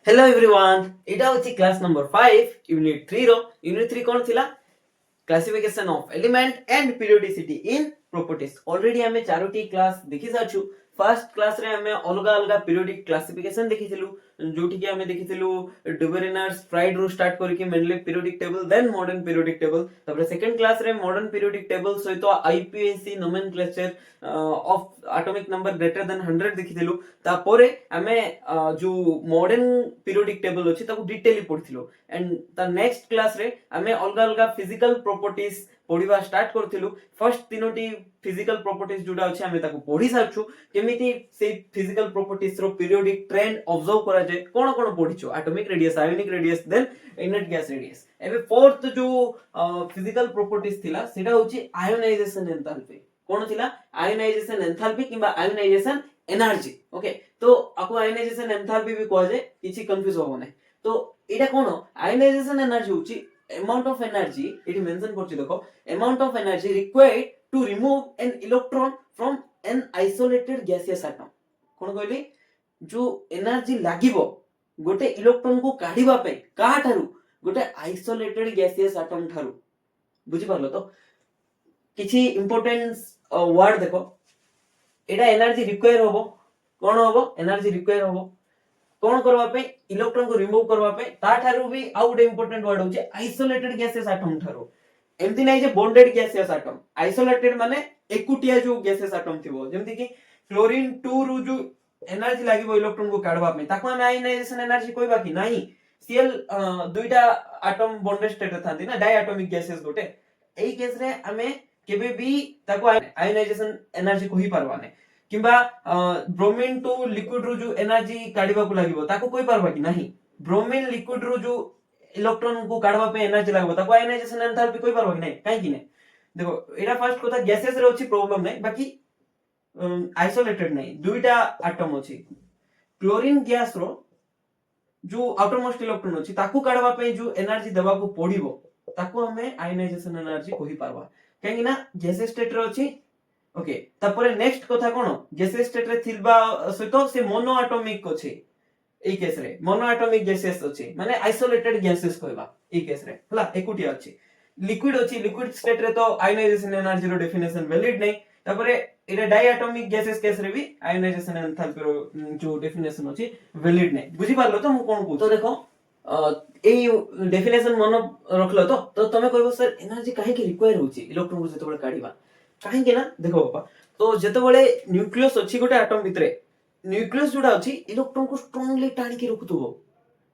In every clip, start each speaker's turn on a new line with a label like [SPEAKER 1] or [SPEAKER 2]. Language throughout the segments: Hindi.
[SPEAKER 1] हेलो एवरीवन एटा होची क्लास नंबर 5 यूनिट 3 रो यूनिट 3 कोन थिला classification of element and periodicity in properties already हमें चारोटी क्लास देखि साछु फर्स्ट क्लास रे हमें अलग अलग पीरियोडिक क्लासिफिकेशन देखिथिलु जोठी के हमें देखिथिलु डुबेरिनर्स फ्राइड रो स्टार्ट करके mainly periodic table then modern periodic table तबरे सेकंड क्लास रे मॉडर्न पीरियोडिक टेबल सहित IUPAC nomenclature of atomic number greater than 100 देखिथिलु तापरे हमें जो मॉडर्न पीरियोडिक टेबल अछि ताको डिटेली पढिथिलु एंड द नेक्स्ट क्लास रे हमें अलग अलग फिजिकल प्रॉपर्टीज पढिबा स्टार्ट करथिलु फर्स्ट तीनोटी फिजिकल प्रॉपर्टीज जोडा अछि हमें ताको पढि सारछु केमिति से फिजिकल प्रॉपर्टीज रो पीरियोडिक ट्रेंड ऑब्जर्व करा जाय कोन कोन पढिछु atomic radius ionic radius then inert gas radius एबे फोर्थ जो फिजिकल प्रॉपर्टीज थिला सेटा होछि आयोनाइजेशन एंथैल्पी कोन थिला आयोनाइजेशन एंथैल्पी किबा आयोनाइजेशन एनर्जी ओके तो आपको आयोनाइजेशन एंथैल्पी भी कह जाय किछि कंफ्यूज होबो नै तो एटा कोन आयोनाइजेशन एनर्जी होछि amount of energy it mention करछि देखो amount of energy required to remove an electron from an isolated gaseous atom कोन कहली जो एनर्जी लागिवो गोटे इलेक्ट्रॉन को काढिबा पे का थारु गोटे आइसोलेटेड गैसियस एटम थारु बुझि पारलो तो किछि इंपोर्टेंस वर्ड देखो एटा एनर्जी रिक्वायर होबो कोन होबो एनर्जी रिक्वायर होबो कोन करबा पे इलेक्ट्रॉन को रिमूव करबा पे ता थारु भी आउट इंपोर्टेंट वर्ड होचे आइसोलेटेड गैसेस एटम थारु एमति नै जे बॉन्डेड गैसेस एटम आइसोलेटेड माने एकुटिया जो गैसेस एटम थिबो जेमति कि क्लोरीन 2 रु जो एनर्जी लागिबो इलेक्ट्रॉन को काढबा पे ताको हम आयोनाइजेशन एनर्जी कहबा कि नाही सीएल दुईटा एटम बॉन्डेड स्टेट थांती ना डायएटॉमिक गैसेस गोटे एई केस रे हमें केबे भी ताको आयोनाइजेशन एनर्जी कहि परबा नै किंबा ब्रोमीन टू लिक्विड रु जो एनर्जी काढिबा को लागिबो ताको कोइ परबा कि नाही ब्रोमीन लिक्विड रु जो इलेक्ट्रॉन को काढबा पे एनर्जी लागबो ताको आयोनाइजेशन एंथैल्पी कोइ परबा कि नाही काहे कि नै देखो एटा फर्स्ट কথা गैसेस रे अछि प्रॉब्लम नै बाकी आइसोलेटेड नै दुईटा एटम अछि क्लोरीन गैस रो जो आउटर मोस्ट इलेक्ट्रॉन अछि ताको काढबा पे जो एनर्जी देबा को पडिबो ताको हमें आयोनाइजेशन एनर्जी कहि परबा काहे कि ना गैसेस स्टेट रे अछि ओके तापरे नेक्स्ट कथा कोन गैसेस स्टेट रे थिलबा सहित से मोनो एटॉमिक अछि ए केस रे मोनो एटॉमिक गैसेस अछि माने आइसोलेटेड गैसेस कहबा ए केस रे हला एकुटिया अछि लिक्विड अछि लिक्विड स्टेट रे तो आयोनाइजेशन एनर्जी रो डेफिनेशन वैलिड नै तापरे एटा डायएटॉमिक गैसेस केस रे भी आयोनाइजेशन एंथैल्पी रो जो डेफिनेशन अछि वैलिड नै बुझि पारलो तो मु कोन कहू तो देखो ए डेफिनेशन मन रखलो तो तमे कहबो सर एनर्जी काहे के रिक्वायर होछि इलेक्ट्रॉन को जतबे काढिबा काहे के ना देखो बाबा तो जतबे न्यूक्लियस अछि गोटे एटम भितरे न्यूक्लियस जोडा अछि इलेक्ट्रॉन को स्ट्रांगली टाणी के रखुथबो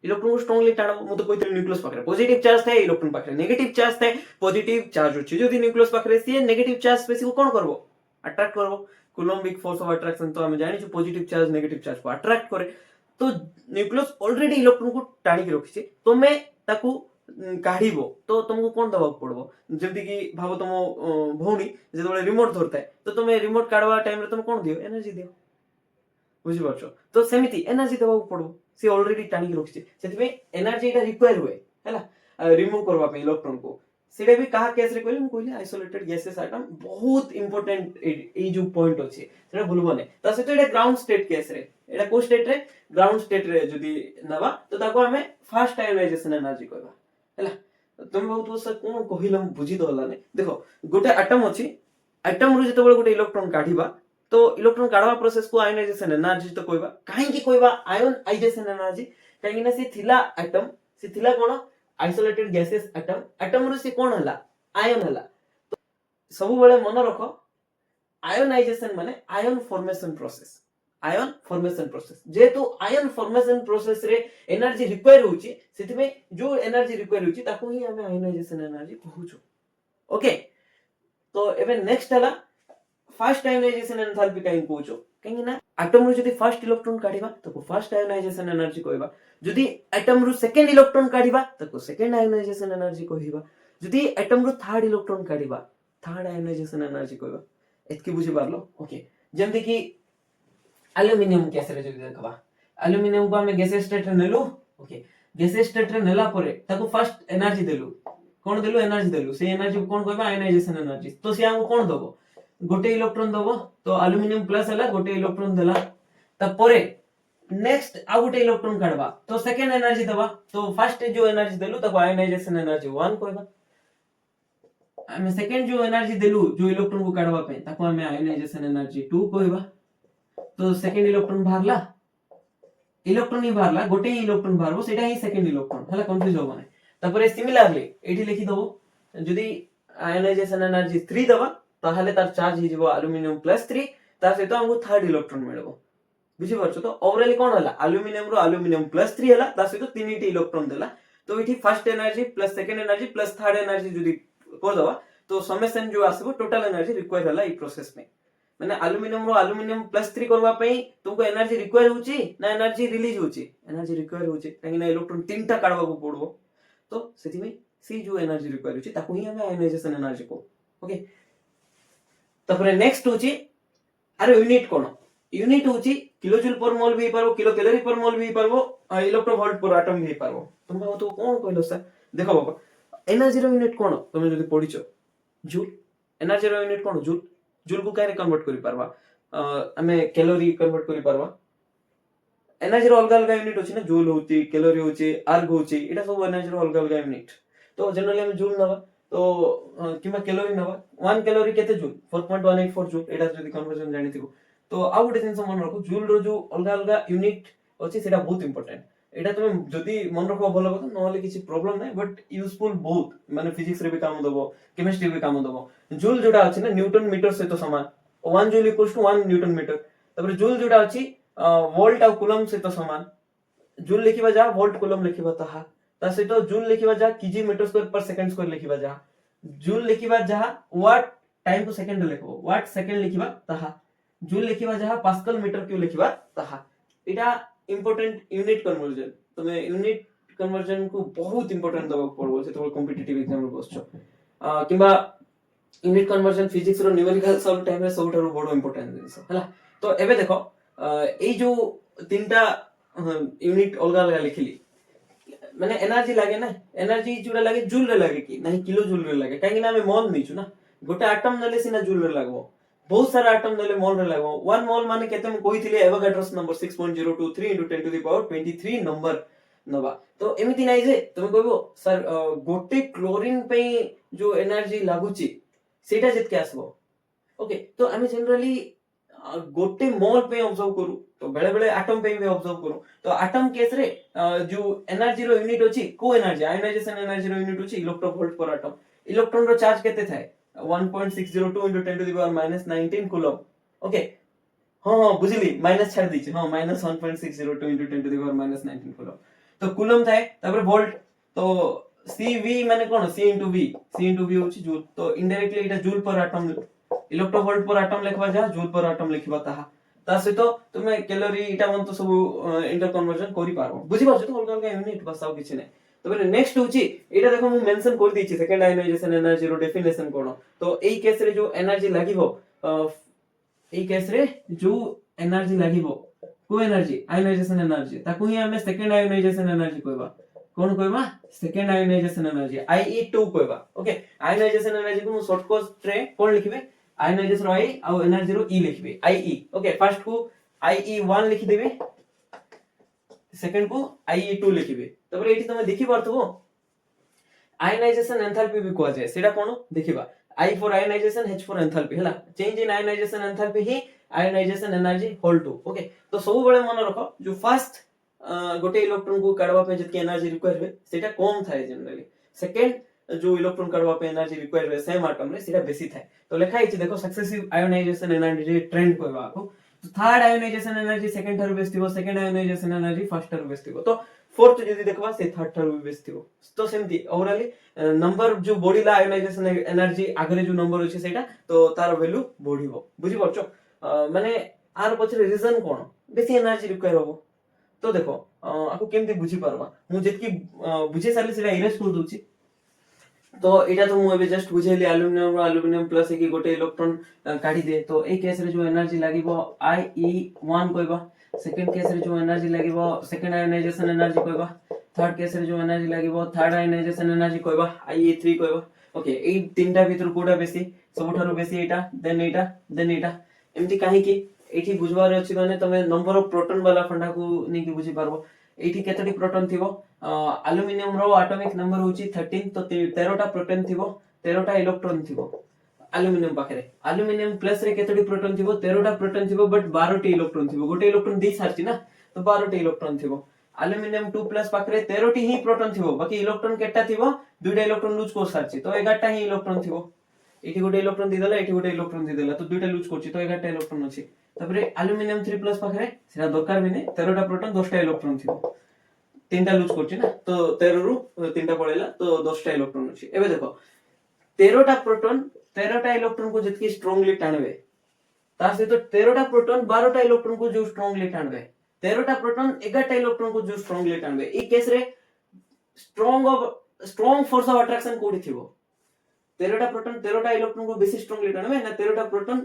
[SPEAKER 1] इलेक्ट्रॉन को स्ट्रांगली टाणो मु तो कहते न्यूक्लियस पाखरे पॉजिटिव चार्ज थाए इलेक्ट्रॉन पाखरे नेगेटिव चार्ज थाए पॉजिटिव चार्ज अछि जदि न्यूक्लियस पाखरे सी नेगेटिव चार्ज स्पेस को कोन करबो अट्रैक्ट करबो कूलम्बिक फोर्स ऑफ अट्रैक्शन तो हम जानि छु पॉजिटिव चार्ज नेगेटिव चार्ज को अट्रैक्ट करे तो न्यूक्लियस ऑलरेडी इलेक्ट्रॉन को टाणी के रखिছে तमे ताकू काढिबो तो तुमको कोन दबा पड़बो जेमति कि भाबो तुम भौणी जेतबे रिमोट धरता है तो तुम रिमोट काढवा टाइम रे तुम कोन दियो एनर्जी दियो बुझि परछो तो सेमिति एनर्जी दबा पड़बो से ऑलरेडी टाणी के रखिছে सेतिबे एनर्जी एटा रिक्वायर हुए हैला रिमूव करबा पे इलेक्ट्रॉन को सेटा भी कहा केस रे कहले हम कहले आइसोलेटेड गैसेस एटम बहुत इंपोर्टेंट ए जो पॉइंट अछि सेटा भूलबो नै त से तो एटा ग्राउंड स्टेट केस रे एटा को स्टेट रे ग्राउंड स्टेट रे जदी नबा तो ताको हमें फास्ट आयोनाइजेशन एनर्जी कहबा हैला तुम बहुत वर्ष कोन कहिलम बुझी दला नै देखो गोटे एटम अछि एटम रु जतबे गोटे इलेक्ट्रॉन काढिबा तो इलेक्ट्रॉन काढवा प्रोसेस को आयोनाइजेशन एनर्जी तो कहबा काहे की कहबा आयोनाइजेशन एनर्जी काहे कि ना से थिला एटम से थिला कोन आइसोलेटेड गैसेस एटम रु से कोन हला आयन हला तो सब बेले मन रखो आयोनाइजेशन माने आयन फॉर्मेशन प्रोसेस जेतु आयन फॉर्मेशन प्रोसेस रे एनर्जी रिक्वायर होची सेति में जो एनर्जी रिक्वायर होची ताको ही हमें आयोनाइजेशन एनर्जी कहूछु ओके तो एबे नेक्स्ट हला फास्ट आयोनाइजेशन एंथैल्पी काहे कहूछु काहे ना एटम रु जदी फर्स्ट इलेक्ट्रॉन काढिबा तो फर्स्ट आयोनाइजेशन एनर्जी कहबा जदी एटम रु सेकंड इलेक्ट्रॉन काढिबा तो सेकंड आयोनाइजेशन एनर्जी कहबा जदी एटम रु थर्ड इलेक्ट्रॉन काढिबा थर्ड आयोनाइजेशन एनर्जी कहबा एतकी बुझि पारलो ओके जेमति कि एल्युमिनियम केस रे जदी देखबा एल्युमिनियम को हमें गैसेस स्टेट रे नेलु ओके गैसेस स्टेट रे नेला परे ताको फर्स्ट एनर्जी देलु कोन देलु एनर्जी देलु से एनर्जी को कोन कहबा आयोनाइजेशन एनर्जी तो से हमको कोन दबो गोटे इलेक्ट्रॉन दबो तो एल्युमिनियम प्लस हला गोटे इलेक्ट्रॉन देला त परे नेक्स्ट आ गोटे इलेक्ट्रॉन काढवा तो सेकंड एनर्जी दबा तो फर्स्ट जो एनर्जी देलु ताको आयोनाइजेशन एनर्जी 1 कहबा आमे सेकंड जो एनर्जी देलु जो इलेक्ट्रॉन को काढवा पे ताको आमे आयोनाइजेशन एनर्जी 2 कहबा तो सेकंड इलेक्ट्रॉन बाहरला इलेक्ट्रॉन ही बाहरला गोटे ही इलेक्ट्रॉन बाहरबो सेटा ही सेकंड इलेक्ट्रॉन हला कंफ्यूज होबो नै तापरे सिमिलरली एठी लिखि दबो जदी आयोनाइजेशन एनर्जी 3 दबा ताहले तार चार्ज हि जिवो एल्युमिनियम +3 तार सहित हमको थर्ड इलेक्ट्रॉन मिलबो बुझी परछो तो ओवरऑल कोन हला एल्युमिनियम रो एल्युमिनियम +3 हला तार सहित तीनटी इलेक्ट्रॉन देला तो एठी first energy plus second energy plus third energy जदी कर दबा तो समेशन जो आसीबो टोटल एनर्जी रिक्वायर हला ई प्रोसेस में माने एल्युमिनियम रो एल्युमिनियम +3 करबा पई तुमको एनर्जी रिक्वायर होची ना एनर्जी रिलीज होची एनर्जी रिक्वायर होची काहे ना इलेक्ट्रॉन तीनटा काढबा को पड़बो तो सेति में सी जो एनर्जी रिक्वायर होची ताको ही हमें आयोनाइजेशन एनर्जी को ओके तपरे नेक्स्ट होची अरे यूनिट कोन यूनिट होची किलो जूल पर मोल भी पारबो किलो कैलोरी पर मोल भी पारबो इलेक्ट्रॉन वोल्ट पर एटम भी पारबो तुम तो कोन कहलो सर देखो बाबा एनर्जी रो यूनिट कोन तुम जदी पढिचो जूल एनर्जी रो यूनिट कोन जूल जूल को कारे कन्वर्ट करि पारबा हमें कैलोरी कन्वर्ट करि पारबा एनर्जी रो अलग अलग यूनिट होची ना जूल होची कैलोरी होची अर्ग होची एटा सब एनर्जी रो अलग अलग यूनिट तो जनरली हम जूल नबा तो किमा कैलोरी नबा 1 कैलोरी केते जूल 4.184 जूल एटा जदी कन्वर्जन जानिथिबो तो आ गुटे जिंस मन रखो जूल रो जो अलग अलग यूनिट होची सेटा बहुत इंपोर्टेंट एटा तुम जदी मन रखो भलो কথা नहले किछि प्रॉब्लम नै बट यूजफुल बहुत माने फिजिक्स रे भी काम दबो केमिस्ट्री भी काम दबो जूल जोटा अछि ना न्यूटन मीटर से तो समान 1 joule equals to 1 newton metre तबरे जूल जोटा अछि वोल्ट और कूलम से तो समान जूल लिखिबा जा वोल्ट कूलम लिखिबा ताहा ता से तो जूल लिखिबा जा KG metre square per second square लिखिबा जा जूल लिखिबा जा वाट टाइम टू सेकंड लिखबो वाट सेकंड लिखिबा ताहा जूल लिखिबा जा पास्कल मीटर क्यूब लिखिबा ताहा एटा इंपोर्टेंट यूनिट कन्वर्जन तमे यूनिट कन्वर्जन को बहुत इंपोर्टेंट दबा पड़बो से तो कॉम्पिटिटिव एग्जाम रे बसछो किबा यूनिट कन्वर्जन फिजिक्स रो न्यूमेरिकल सॉल्व टाइम रे सबठारो बडो इंपोर्टेंट दिस हला तो एबे देखो एई जो तीनटा यूनिट अलग अलग लिखिली माने एनर्जी लागे ना एनर्जी जुड़ा लागे जूल रे लागे कि नहीं किलो जूल रे लागे काहे कि ना हमें मोल नीचु ना गोटे एटम नले सिना जूल रे लागबो बहुत सारा एटम नले मोल रे लागबो 1 मोल माने केते हम कहिथिले Avogadro's number 6.023 * 10 to the power 23 number नबा तो एमिति नाही जे तुम कहबो सर गोटे क्लोरीन पे जो एनर्जी लागुची सेटा जितके आसबो ओके तो हमें जनरली गोटे मोल पे ऑब्जर्व करू तो बेले बेले एटम पे भी ऑब्जर्व करू तो एटम केस रे जो एनर्जी रो यूनिट होची को एनर्जी आयोनाइजेशन एनर्जी रो यूनिट होची इलेक्ट्रॉन वोल्ट पर एटम इलेक्ट्रॉन रो चार्ज केते थाए 1.602 * 10 to the power -19 coulomb okay हां हां बुझिली माइनस छाड़ दीची हां -1.602 * 10 to the power -19 कूलम तो कूलम थाए तापर वोल्ट तो CV माने कोन C * V होची जूल तो इनडायरेक्टली एटा जूल पर एटम इलेक्ट्रॉन वोल्ट पर एटम लिखबा जा जूल पर एटम लिखबा ताहा ता से तो तुमे कैलोरी इटा मन तो सब इंटर कन्वर्जन करि पारबो बुझि पाछो तो अलग अलग यूनिट बस आउ किछि नै तबरे नेक्स्ट होची एटा देखो मु मेंशन कर दिछि सेकंड आयोनाइजेशन एनर्जी रो डेफिनेशन कोन तो एई केस रे जो एनर्जी लागिवो एई केस रे जो एनर्जी लागिवो को एनर्जी आयोनाइजेशन एनर्जी ताकू ही हमें सेकंड आयोनाइजेशन एनर्जी कहबा कोन कहबा सेकंड आयोनाइजेशन एनर्जी IE2 कहबा ओके आयोनाइजेशन एनर्जी को मु शॉर्ट कट रे कोन लिखबे आयोनाइजेशन रो I आ एनर्जी रो E लिखबे IE ओके फर्स्ट को IE1 लिखि देबे सेकंड को IE2 लिखिबे तबरे एठी तमे देखि परथबो आयोनाइजेशन एंथैल्पी भी कोआ जाय सेटा कोन देखिबा I for ionization H for enthalpy हला चेंज इन आयोनाइजेशन एंथैल्पी ही आयोनाइजेशन एनर्जी होल टू ओके तो सब बेले मन रखो जो फर्स्ट गोटे इलेक्ट्रॉन को काढवा पे जतके एनर्जी रिक्वायर होय सेटा कम थाए जनरली सेकंड जो इलेक्ट्रॉन काढवा पे एनर्जी रिक्वायर होय सेम एटम रे सेटा बेसी थाए तो लिखा हिची देखो सक्सेसिव आयोनाइजेशन एनर्जी ट्रेंड कहबा को तो थर्ड आयोनाइजेशन एनर्जी सेकंड थार बेस थिबो सेकंड आयोनाइजेशन एनर्जी फर्स्ट थार बेस थिबो तो फोर्थ जदी देखबा से थर्ड थार बेस थिबो तो सेमती ओवरऑली नंबर जो बॉडीला आयोनाइजेशन एनर्जी आगरे जो नंबर होची सेटा तो तार वैल्यू बढ़िबो बुझि परछो माने आर पछरे रीजन कोन बेसी एनर्जी रिक्वायर होबो तो देखो आपको केमती बुझी पारबा मु जेतकी बुझे साली सेटा इरेज कर दोची तो एटा तो मु एबे जस्ट बुझेली एल्युमिनियम प्लस एक गोटे इलेक्ट्रॉन काढी दे तो ए केस रे जो एनर्जी लागिबो IE1 कहबा सेकंड केस रे जो एनर्जी लागिबो सेकंड आयोनाइजेशन एनर्जी कहबा थर्ड केस रे जो एनर्जी लागिबो थर्ड आयोनाइजेशन एनर्जी कहबा IE3 कहबा ओके ए तीनटा भीतर कोडा बेसी सबठारो बेसी एटा देन एटा एमती काहे कि एठी बुझबार अछि माने तमे नंबर ऑफ प्रोटॉन वाला फंडा को नै कि बुझी पारबो एठी केतडी प्रोटॉन थिबो एल्युमिनियम रो एटॉमिक नंबर होची 13 तो 13 टा प्रोटॉन थिबो 13 टा इलेक्ट्रॉन थिबो एल्युमिनियम पाखरे एल्युमिनियम प्लस रे केतडी प्रोटॉन थिबो 13 टा प्रोटॉन थिबो बट 12 टी इलेक्ट्रॉन थिबो गोटे इलेक्ट्रॉन दी सारची ना तो 12 टी इलेक्ट्रॉन थिबो एल्युमिनियम 2 प्लस पाखरे 13 टी ही प्रोटॉन थिबो बाकी इलेक्ट्रॉन केटा थिबो दुईटा इलेक्ट्रॉन लूज को सारची तो 11 टा ही इलेक्ट्रॉन थिबो एठी गोटे इलेक्ट्रॉन दी देला एठी गोटे इलेक्ट्रॉन दी देला तो दुईटा लूज करची तो 11 टा इलेक्ट्रॉन अछि तापरे एल्युमिनियम 3 प्लस पाखरे सेटा दरकार बिने 13 टा प्रोटॉन 10 टा इलेक्ट्रॉन थिबो तीनटा लूज करची ना तो 13 रु तीनटा पळेला तो 10 टा इलेक्ट्रॉन अछि एबे देखो 13 टा प्रोटॉन 13 टा इलेक्ट्रॉन को जितकी स्ट्रांगली टाणबे ता सहित 13 टा प्रोटॉन 12 टा इलेक्ट्रॉन को जो स्ट्रांगली टाणबे 13 टा प्रोटॉन 11 टा इलेक्ट्रॉन को जो स्ट्रांगली टाणबे ई केस रे स्ट्रांग फोर्स ऑफ अट्रैक्शन कोडी थिबो 13 टा प्रोटॉन 13 टा इलेक्ट्रॉन को बेसी स्ट्रांगली टाणबे ना 13 टा प्रोटॉन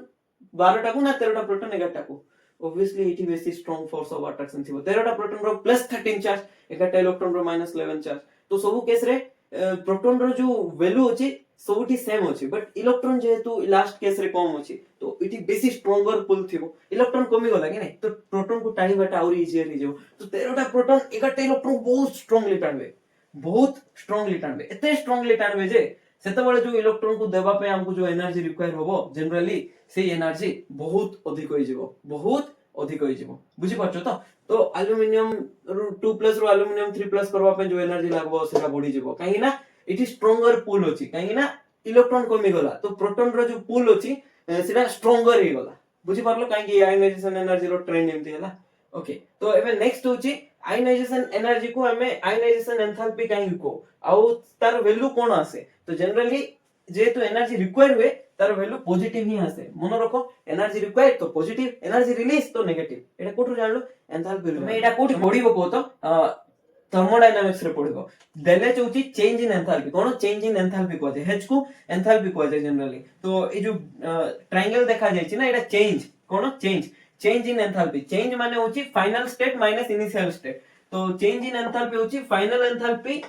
[SPEAKER 1] 12 टा को ना 13 टा प्रोटॉन 11 टा को ऑब्वियसली इट बेसी स्ट्रांग फोर्स ऑफ अट्रैक्शन थिबो 13 टा प्रोटॉन रो प्लस 13 चार्ज 11 टा इलेक्ट्रॉन रो माइनस 11 चार्ज तो सब केस रे प्रोटॉन रो जो वैल्यू अछि सबठी सेम अछि बट इलेक्ट्रॉन जेहेतु लास्ट केस रे कम अछि तो इटी बेसी स्ट्रांगर पुल थिबो इलेक्ट्रॉन कमी गला कि नै तो प्रोटॉन को टाणी बाटा और इजीली हो जाबो तो 13 टा प्रोटॉन 11 टा इलेक्ट्रॉन बहुत स्ट्रांगली टाणबे एते स्ट्रांगली टाणबे जे सेतबेले जो इलेक्ट्रॉन को देबा पे हमको जो एनर्जी रिक्वायर होबो जनरली से एनर्जी बहुत अधिक होई जिवो बुझी पाछो तो एल्युमिनियम 2 प्लस रो एल्युमिनियम 3 प्लस करबा पे जो एनर्जी लागबो सेटा बढ़ी जिवो काहे ना इट इज स्ट्रांगर पुल अछि काहे ना इलेक्ट्रॉन कमी गला तो प्रोटॉन रो जो पुल अछि सेटा स्ट्रांगर हे गला बुझी पारलो काहे कि आयनाइजेशन एनर्जी रो ट्रेंड एमती हला ओके तो एबे नेक्स्ट होछि आयनाइजेशन एनर्जी को हमें आयनाइजेशन एंथैल्पी काहे को आउ तार वैल्यू कोन आसे तो जनरली जेहेतु एनर्जी रिक्वायर हुए तार वैल्यू पॉजिटिव ही आसे मन रखो एनर्जी रिक्वायर तो पॉजिटिव एनर्जी रिलीज तो नेगेटिव एटा कोठु जानलो एंथैल्पी रे मैं एटा कोठी पढिबो को तो थर्मोडायनामिक्स रे पढिबो देले चौची चेंज इन एंथैल्पी कोन चेंज इन एंथैल्पी को h को एंथैल्पी को जाय जनरली तो ए जो ट्रायंगल देखा जाय छी ना एटा change cone change in enthalpy change माने होची final state minus initial state तो चेंज इन एंथैल्पी होची final enthalpy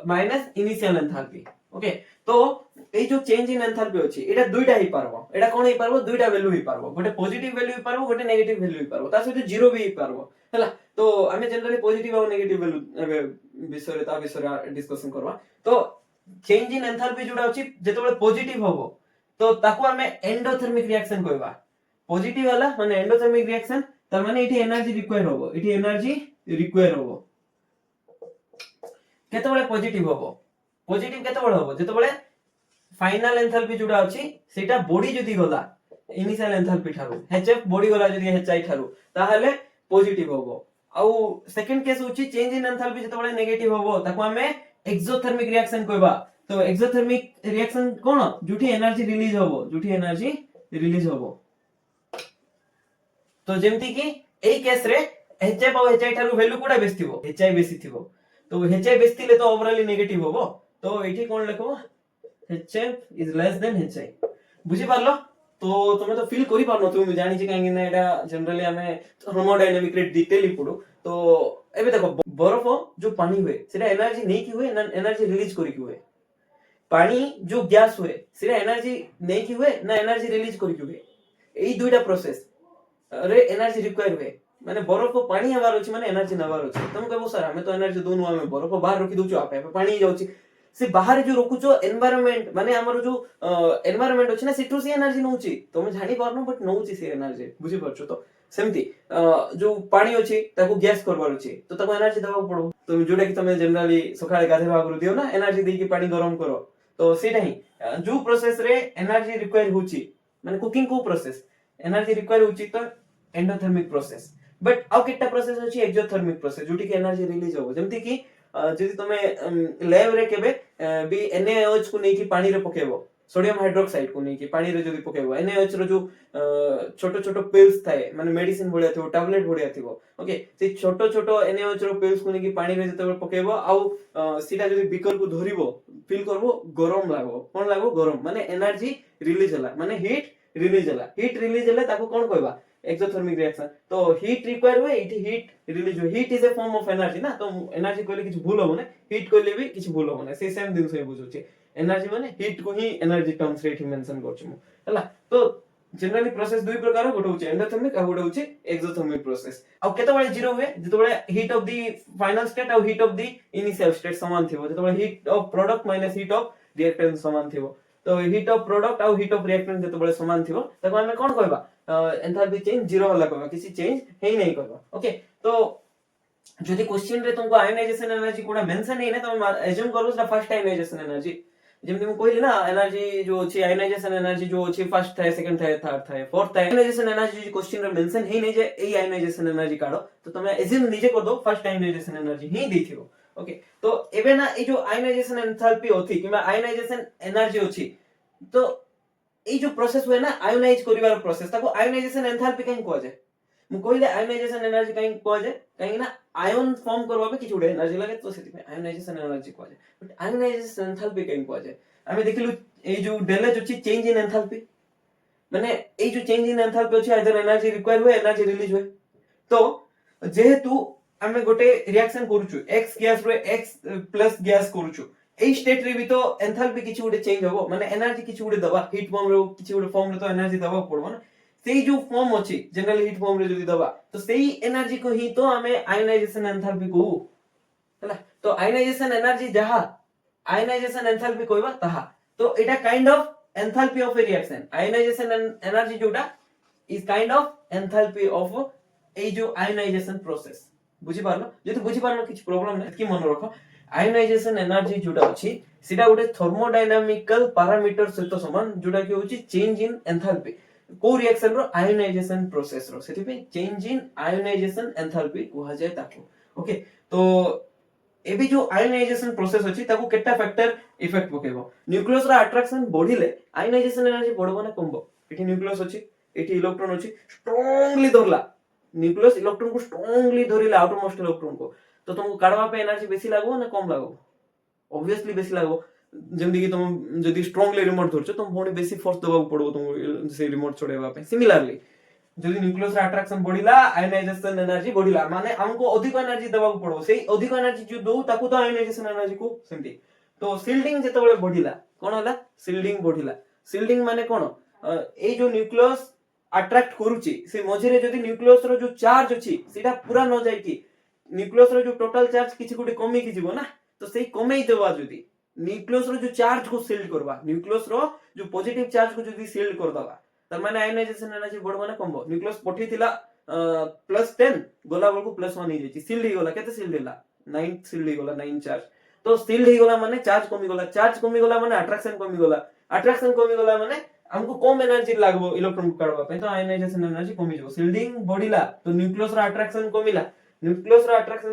[SPEAKER 1] minus initial enthalpy okay तो ए जो चेंज इन एंथैल्पी होची एटा दुईटा ही पारबो एटा कोन ही पारबो दुईटा वैल्यू ही पारबो गोटे पॉजिटिव वैल्यू ही पारबो गोटे नेगेटिव वैल्यू ही पारबो ता सहित जीरो भी ही पारबो हला तो हमें जनरली पॉजिटिव और नेगेटिव वैल्यू एबे विषय डिस्कशन करबा तो चेंज इन एंथैल्पी जोडा होची जेतबेले पॉजिटिव होबो तो ताको हमें एंडोथर्मिक रिएक्शन कहबा पॉजिटिव वाला माने एंडोथर्मिक रिएक्शन त माने एठी एनर्जी रिक्वायर होबो केतबेले पॉजिटिव होबो पॉजिटिव केतबेले होबो जेतबेले फाइनल एंथैल्पी जोडा अछि सेटा बॉडी जदी गला initial enthalpy Tharu hf body गला जदी hi थारु ताहले पॉजिटिव होबो आउ सेकंड केस होची चेंज इन एंथैल्पी जेतबेले नेगेटिव होबो ताको हमें एक्सोथर्मिक रिएक्शन कहबा तो एक्सोथर्मिक रिएक्शन कोन जुठी एनर्जी रिलीज होबो तो जेमति कि एई केस रे hf और hi थारु वैल्यू कोडा बेसी थिबो hi बेसी थिबो तो hi बेसी थिले तो ओवरऑल नेगेटिव होबो तो एठी कोन लिखबो hf is less than hi बुझी पारलो तो तुम तो फील करि पारनो तुम जानि जे काहे ना एटा जनरली हमें थर्मोडायनामिक रे डिटेल पढो तो एबे देखो बर्फ जो पानी हुए सेटा एनर्जी नै कि हुए ना एनर्जी रिलीज करि कि हुए पानी जो गैस हुए सेटा एनर्जी नै कि हुए ना एनर्जी रिलीज करि कि हुए एई दुईटा प्रोसेस रे एनर्जी रिक्वायर हुए माने बर्फ को पानी हवार अछि माने एनर्जी नवार अछि तुम कहबो सर हमें तो एनर्जी दोनु हमें बर्फ बाहर रखि दोछु आपे पानी जाउछि से बाहर जो रखुचो एनवायरनमेंट माने हमर जो एनवायरनमेंट अछि ना सिटु से एनर्जी नउछि तुम जानि पारनो बट नउछि से एनर्जी बुझि परछो तो सेमति जो पानी अछि ताको गैस करबार अछि तो ताको एनर्जी दबा पड़ो तुम जोडा कि तुम जनरली सकाळे गाधे भागरु दियो ना एनर्जी देकी पानी गरम करो तो सेटा ही जो प्रोसेस रे एनर्जी रिक्वायर होछि माने कुकिंग को प्रोसेस एनर्जी रिक्वायर होछि तो एंडोथर्मिक प्रोसेस बट आउ केटा प्रोसेस अछि एक्सोथर्मिक प्रोसेस जोटी कि एनर्जी रिलीज हो जेमति कि जदि तुमे लैब रे केबे भी NaOH को नै कि पानी रे पकेबो सोडियम हाइड्रोक्साइड को नै कि पानी रे जदि पकेबो NaOH रो जो छोटो छोटो पिल्स थाए माने मेडिसिन भलिया थिबो टैबलेट भलिया थिबो ओके से छोटो छोटो NaOH रो पिल्स को नै कि पानी रे जते पकेबो आउ सीधा जदि बिकर को धरिबो फील करबो गरम लागो कोन लागो गरम माने एनर्जी रिलीज होला माने हीट रिलीज होला ताको कोन कहबा एक्सोथर्मिक रिएक्शन तो हीट रिक्वायर हुए हीट रिलीज हुए heat is a form of energy ना तो एनर्जी कहले किछ भूल होबो ना हीट कहले भी किछ भूल होबो ना से सेम दिन से बुझुची एनर्जी माने हीट को ही एनर्जी टर्म्स रे मेंशन करछु हला तो जनरली प्रोसेस दुई प्रकार गोटे होची एंडोथर्मिक आ गोटे होची एक्सोथर्मिक प्रोसेस आ केतबळे जीरो हुए जेतबळे heat of the final state आ heat of the initial state समान थिबो जेतबळे heat of product minus heat of reactant समान थिबो तो हीट ऑफ प्रोडक्ट आ हीट ऑफ रिएक्टेंट जेतबळे समान थिबो ताको हमें कोन कहबा एंथैल्पी चेंज जीरो वाला कहबा किसी चेंज हेई नहीं कहबा ओके तो যদি क्वेश्चन रे तुमको आयोनाइजेशन एनर्जी कोडा मेंशन नहीं ना तुम एज्यूम करो सेटा फर्स्ट आयोनाइजेशन एनर्जी जेमति मु कहली ना एनर्जी जो अछि आयोनाइजेशन एनर्जी जो अछि फर्स्ट थाय सेकंड थाय थर्ड थाय फोर्थ थाय आयोनाइजेशन एनर्जी जो क्वेश्चन रे मेंशन हेई नहीं जे एई आयोनाइजेशन एनर्जी काढो तो तुम एज्यूम निजे कर दो फर्स्ट आयोनाइजेशन एनर्जी ही देथिबो ओके तो एबे ना ए जो आयोनाइजेशन एंथैल्पी होथि किबा आयोनाइजेशन एनर्जी अछि तो ए जो प्रोसेस हुए ना आयोनाइज करिवार प्रोसेस ताको आयोनाइजेशन एंथैल्पी कहीं कहै जाय मु कहले आयोनाइजेशन एनर्जी कहीं कहै जाय कहीं ना आयन फॉर्म करबा पे किछ उडे एनर्जी लागे तो सेति आयोनाइजेशन एनर्जी कहै जाय बट आयोनाइजेशन एंथैल्पी कहीं कहै जाय आमे देखिलु ए जो डेले जो चेंज इन एंथैल्पी माने ए जो चेंज इन एंथैल्पी अछि आइदर एनर्जी रिक्वायर हुए एनर्जी रिलीज हुए तो जेहेतु आमे गोटे रिएक्शन करूछु x गैस रे x प्लस गैस करूछु ए स्टेट रे भी तो एंथैल्पी किछ उडे चेंज होबो माने एनर्जी किछ उडे दबा हीट फॉर्म रे किछ उडे फॉर्म रे तो एनर्जी दबा पड़बो ना सेई जो फॉर्म अछि जनरल हीट फॉर्म रे जदी दबा तो सेई एनर्जी को ही तो हमें आयोनाइजेशन एंथैल्पी को हला तो आयोनाइजेशन एनर्जी जहा आयोनाइजेशन एंथैल्पी कहबा तहा तो एटा kind of enthalpy of a reaction ionization energy जोटा is kind of enthalpy of a जो आयोनाइजेशन प्रोसेस बुझी पारलो जदी बुझी पारलो किछ प्रॉब्लम नै कि मन रखो आयोनाइजेशन एनर्जी जोटा अछि सेटा गोटे थर्मोडायनामिकल पैरामीटर सहित समान जोटा कि होछि चेंज इन एंथैल्पी को रिएक्शन रो आयोनाइजेशन प्रोसेस रो सेति पे चेंज इन आयोनाइजेशन एंथैल्पी कहा जाय ताको ओके तो एबी जो आयोनाइजेशन प्रोसेस अछि ताको केटा फैक्टर इफेक्ट पकेबो न्यूक्लियस रो अट्रैक्शन बढ़िले आयोनाइजेशन एनर्जी बढ़बो ना कमबो एठी न्यूक्लियस अछि एठी इलेक्ट्रॉन अछि स्ट्रांगली धरला न्यूक्लियस इलेक्ट्रॉन को स्ट्रांगली धरिला आउटरमोस्ट इलेक्ट्रॉन को तो तुमको काढवा पे एनर्जी बेसी लागबो ना कम लागबो ऑब्वियसली बेसी लागबो जेमति कि तुम जदी स्ट्रांगली रिमोट धरछो तुम फोनी बेसी फोर्स दबाव पड़बो तुम से रिमोट छोड़ेबा पे सिमिलरली जदी न्यूक्लियस रा अट्रैक्शन बढ़िला आयोनाइजेशन एनर्जी बढ़िला माने हमको अधिक एनर्जी दबाव पड़बो सेई अधिक एनर्जी जो दउ ताकू तो आयोनाइजेशन एनर्जी को सेमति तो शील्डिंग जेतेबेले बढ़िला कोन होला शील्डिंग माने कोन ए जो न्यूक्लियस अट्रैक्ट करूची से मझिरे जदी न्यूक्लियस रो जो चार्ज अछि सेटा पूरा न जाय कि न्यूक्लियस रो जो टोटल चार्ज किछि गुटे कमी कि जीवो ना तो सेई कमेई देबा जदी न्यूक्लियस रो जो चार्ज को शील्ड करबा न्यूक्लियस रो जो पॉजिटिव चार्ज को जदी शील्ड कर दबा तर माने आयोनाइजेशन एनर्जी बढ़बो ना कमबो न्यूक्लियस पठिथिला +10 गोला बल को +1 हे जेची शील्ड हे गोला केते शील्ड हेला 9 शील्ड हे गोला 9 चार्ज तो शील्ड हे गोला माने चार्ज कमी गोला माने अट्रैक्शन कमी गोला माने हमको कम एनर्जी लागबो इलेक्ट्रॉन को काढवा पे तो आयोनाइजेशन एनर्जी कमी जो शील्डिंग बढ़िला तो न्यूक्लियस रो अट्रैक्शन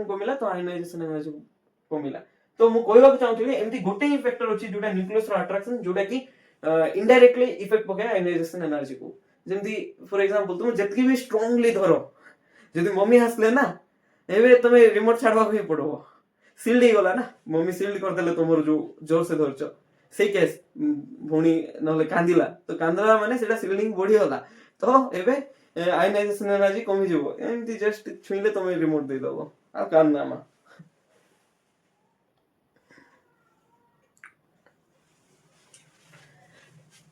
[SPEAKER 1] कमिला तो आयोनाइजेशन एनर्जी कमिला तो मु कहबा को चाहथि एमती गोटे ही फैक्टर अछि जोटा न्यूक्लियस रो अट्रैक्शन जोटा कि इनडायरेक्टली इफेक्ट पके आयोनाइजेशन एनर्जी को जेमती फॉर एग्जांपल तुम जतकी भी स्ट्रांगली धरो जदी मम्मी हसले ना एबे तमे रिमोट छाडवा को पड़बो शील्ड ही गला ना मम्मी शील्ड कर देले तमरो जो जोर से धरछो सेई केस भोणी नले कांदिला तो कांदला माने सेटा शील्डिंग बढ़ी होला तो एबे आयोनाइजेशन एनर्जी कमी जबो एमती जस्ट छुइले तमे रिमोट दे दबो आ कान नामा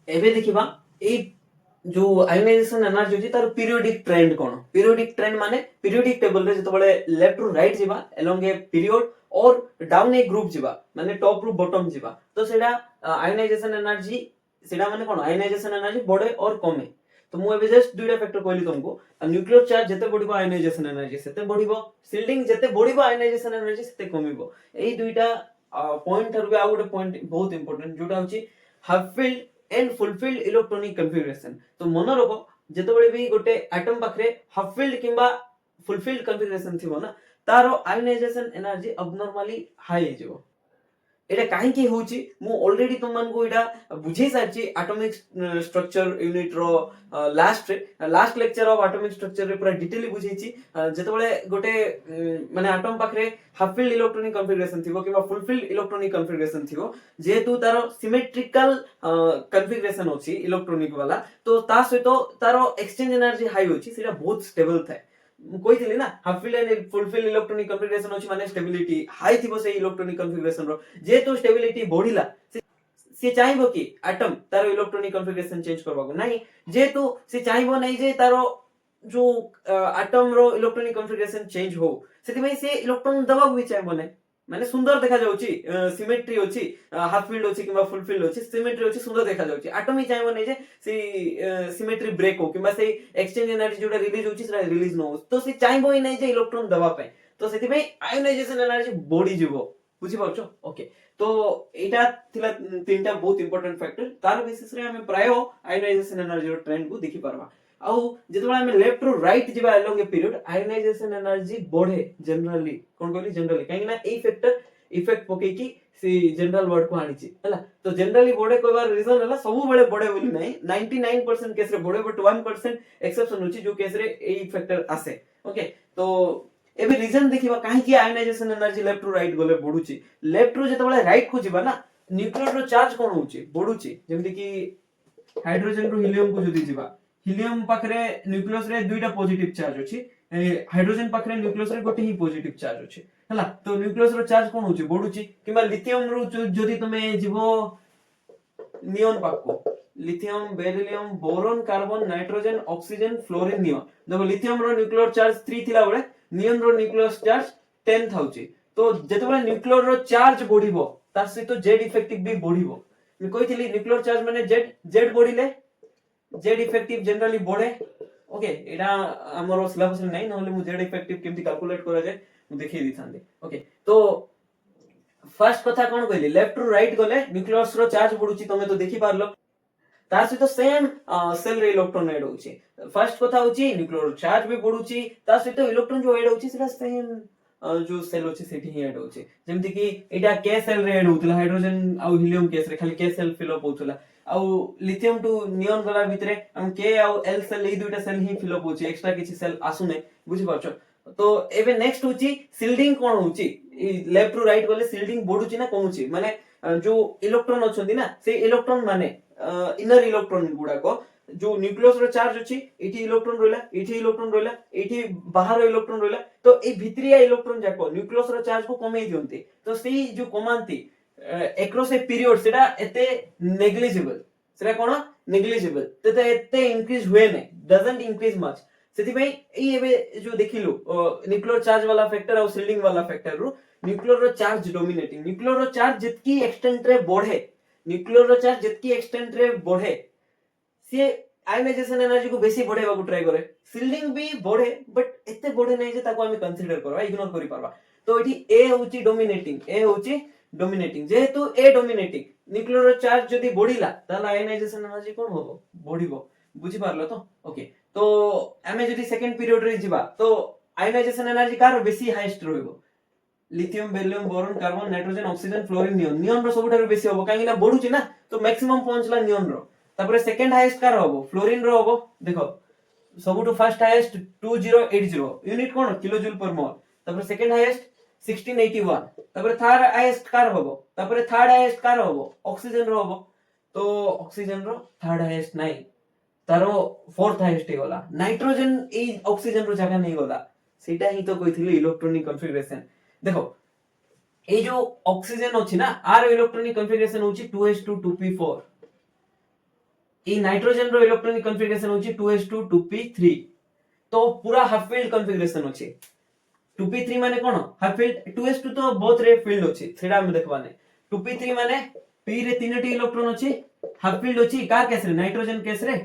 [SPEAKER 1] एबे देखिबा ए जो आयोनाइजेशन एनर्जी होची तार पीरियोडिक ट्रेंड कोन पीरियोडिक ट्रेंड माने पीरियोडिक टेबल रे जतबळे लेफ्ट टू राइट जिबा अलोंग ए पीरियड और डाउन ए ग्रुप जिबा माने टॉप रु बॉटम जिबा तो सेडा आयोनाइजेशन एनर्जी सेडा माने कोन आयोनाइजेशन एनर्जी बढ़े और कमे तो मु एबे जस्ट दुइटा फैक्टर कहली तुमको न्यूक्लियर चार्ज जते बढ़िबो आयोनाइजेशन एनर्जी सेते बढ़िबो शील्डिंग जते बढ़िबो आयोनाइजेशन एनर्जी सेते कमिबो एई दुइटा पॉइंट हरबे आ गुटे पॉइंट बहुत इंपोर्टेंट जोटा होची half filled and fulfilled electronic configuration तो मन रखो जेतेबेले भी गोटे एटम पाखरे हाफ फील्ड किंबा फुलफिल्ड कॉन्फ़िगरेशन थिबो ना तारो आयोनाइजेशन एनर्जी अबनॉर्मली हाई हे जेबो एटा काहे की होची मु ऑलरेडी तुमन को एटा बुझे सारची एटॉमिक स्ट्रक्चर यूनिट रो last lecture of atomic structure रे पूरा डिटेली बुझेची जेतेबेले गोटे माने एटम पाखरे हाफ फील्ड इलेक्ट्रॉनिक कॉन्फ़िगरेशन थिबो किबा फुलफिल्ड इलेक्ट्रॉनिक कॉन्फ़िगरेशन थिबो जेतु तारो सिमेट्रिकल कॉन्फ़िगरेशन होची इलेक्ट्रॉनिक वाला तो ता सहितो तारो एक्सचेंज एनर्जी हाई होची सेटा बहुत स्टेबल थाए कहिथिली ना half filled and fulfilled electronic configuration होची माने स्टेबिलिटी हाई थिबो से इलेक्ट्रॉनिक कॉन्फ़िगरेशन रो जेतु स्टेबिलिटी बढ़िला सी चाहिबो कि एटम तारो इलेक्ट्रॉनिक कॉन्फ़िगरेशन चेंज करबाको नाही जेतु सी चाहिबो नाही जे तारो जो एटम रो इलेक्ट्रॉनिक कॉन्फ़िगरेशन चेंज हो सेति में से इलेक्ट्रॉन दबाको भी चाहिबो नाही माने सुंदर देखा जाउची सिमेट्री होची हाफ फील्ड होची किबा फुल फील्ड होची सिमेट्री होची सुंदर देखा जाउची एटम ही चाहिबो नाही जे सी सिमेट्री ब्रेक हो किबा से एक्सचेंज एनर्जी जोटा रिलीज होची सेटा रिलीज न हो तो सी चाहिबो ही नाही जे इलेक्ट्रॉन दबा पे तो सेति में आयोनाइजेशन एनर्जी बॉडी जीवो बुझी पाछो ओके तो एटा थिला तीनटा बहुत इंपोर्टेंट फैक्टर तार बेसिस रे हमें प्राय आयोनाइजेशन एनर्जी रो ट्रेंड को देखि परबा आउ जेतबा हमें लेफ्ट टू राइट जिबा along a period ionization energy बढ़े जनरली कोन कहली जनरली काहे ना ए फैक्टर इफेक्ट पके की सी जनरल वर्ड को आनी छी हला तो जनरली बढ़े कोइबार रीजन हला सब बेले बढ़े बोली नहीं 99% केस रे बढ़े बट 1% एक्सेप्शन होची जो केस रे ए फैक्टर आसे ओके तो एबे रीजन देखिबा काहे की ionization energy left to right गले बढ़ुची लेफ्ट टू जेतबेले राइट को जिबा ना न्यूक्लियर रो चार्ज कोन होची बढ़ुची जेमति की हाइड्रोजन रो हीलियम को जदी जिबा हीलियम पाखरे न्यूक्लियस रे दुईटा पॉजिटिव चार्ज अछि हाइड्रोजन पाखरे न्यूक्लियस रे गोटे ही पॉजिटिव चार्ज अछि हला तो न्यूक्लियस रो चार्ज कोन होची बढ़ुची किबा लिथियम रो जदी तमे जिवो नियोन पाको lithium beryllium boron carbon nitrogen oxygen fluorine neon देखो लिथियम रो न्यूक्लियर चार्ज 3 थिला बळे नियोन रो न्यूक्लियर चार्ज 10 थाउची तो जेतबे न्यूक्लियर रो चार्ज बढ़िबो तार सहित जेड इफेक्टिव भी बढ़िबो मैं कहितली न्यूक्लियर चार्ज माने जेड बढ़िले जेड इफेक्टिव जनरली बढ़े ओके एटा हमरो सिलेबस रे नै नहले मु जेड इफेक्टिव केमति कैलकुलेट करा जाय मु देखि दिथांदे ओके तो फर्स्ट कथा कोन कहली लेफ्ट टू राइट गले न्यूक्लियस रो चार्ज बढ़ुची तमे तो देखि पारलो तार सहित सेम सेल रे इलेक्ट्रॉन ऐड होची फर्स्ट कथा होची न्यूक्लियर चार्ज भी बढ़ुची तार सहित इलेक्ट्रॉन जो ऐड होची सेटा सेम जो सेल होची सेठी ही ऐड होची जेमति कि एटा के सेल रे ऐड होतला हाइड्रोजन आ हीलियम केस रे खाली के सेल फिल अप होतला आ लिथियम टू नियोन गला भितरे हम के आ एल सेल ई दुइटा सेल ही फिल अप होची एक्स्ट्रा किछि सेल आसु नै बुझि पाछो तो एबे नेक्स्ट होची सील्डिंग कोन होची लेफ्ट टू राइट गले सील्डिंग बढ़ुची ना कमुची माने जो इलेक्ट्रॉन अछंती ना से इलेक्ट्रॉन माने इनर इलेक्ट्रॉन गुडा को जो न्यूक्लियस रो चार्ज अछि एठी इलेक्ट्रॉन रोइला एठी इलेक्ट्रॉन रोइला एठी बाहर इलेक्ट्रॉन रोइला तो ए भितरिया इलेक्ट्रॉन जाको न्यूक्लियस रो चार्ज को कमे दियंती तो सेही जो कमांती एक्रॉस ए पीरियड सेटा एते नेग्लिजिबल सेटा कोन नेग्लिजिबल तेते एते इंक्रीज हुए नै डजंट इंक्रीज मच सेति भाई ए एबे जो देखिलो न्यूक्लियर चार्ज वाला फैक्टर और सील्डिंग वाला फैक्टर रो न्यूक्लियर रो चार्ज डोमिनेटिंग न्यूक्लियर रो चार्ज जितकी एक्सटेंट रे बढ़े न्यूक्लियर रो चार्ज जितकी एक्सटेंट रे बढ़े से आयोनाइजेशन एनर्जी को बेसी बढ़ेबा को ट्राई करे सील्डिंग भी बढ़े बट एते बढ़े नै जे ताको हम कंसीडर करबा इग्नोर करि परबा तो एठी ए होची डोमिनेटिंग जेहेतु ए डोमिनेटिंग न्यूक्लियर चार्ज जदी बढ़िला ताला आयोनाइजेशन एनर्जी कोन होबो बढ़िबो बुझि पारलो तो ओके तो हमें जदी सेकंड पीरियड रे जिबा तो आयोनाइजेशन एनर्जी कार बेसी हाईएस्ट रहइबो lithium beryllium boron carbon nitrogen oxygen fluorine neon रो सबुठार बेसी होबो काहे ना बढ़ुची ना तो मैक्सिमम पहुंचला नियोन रो तापर सेकंड हाईएस्ट कार होबो फ्लोरीन रो होबो देखो सबुठु फर्स्ट हाईएस्ट 2080 यूनिट कोन किलो जूल पर मोल तापर सेकंड हाईएस्ट 1681 तापर थर्ड हाईएस्ट कार होबो तापर थर्ड हाईएस्ट कार होबो ऑक्सीजन रो होबो तो ऑक्सीजन रो थर्ड हाईएस्ट नाही तारो फोर्थ हाईएस्ट हे गला नाइट्रोजन ए ऑक्सीजन रो जगह नहीं गला सेटा ही तो कहिथिली इलेक्ट्रॉनिक कॉन्फ़िगरेशन देखो ए जो ऑक्सीजन अछि ना आर इलेक्ट्रॉनिक कॉन्फ़िगरेशन होछि 2s2 2p4 ए नाइट्रोजन रो इलेक्ट्रॉनिक कॉन्फ़िगरेशन होछि 2s2 2p3 तो पूरा हाफ फील्ड कॉन्फ़िगरेशन होछि 2p3 माने कोन हाफ फील्ड 2s2 तो बोथ रे फील्ड होछि सेटा हम देखबाने 2p3 माने p रे तीनटी इलेक्ट्रॉन होछि हाफ फील्ड होछि कार केस रे नाइट्रोजन केस रे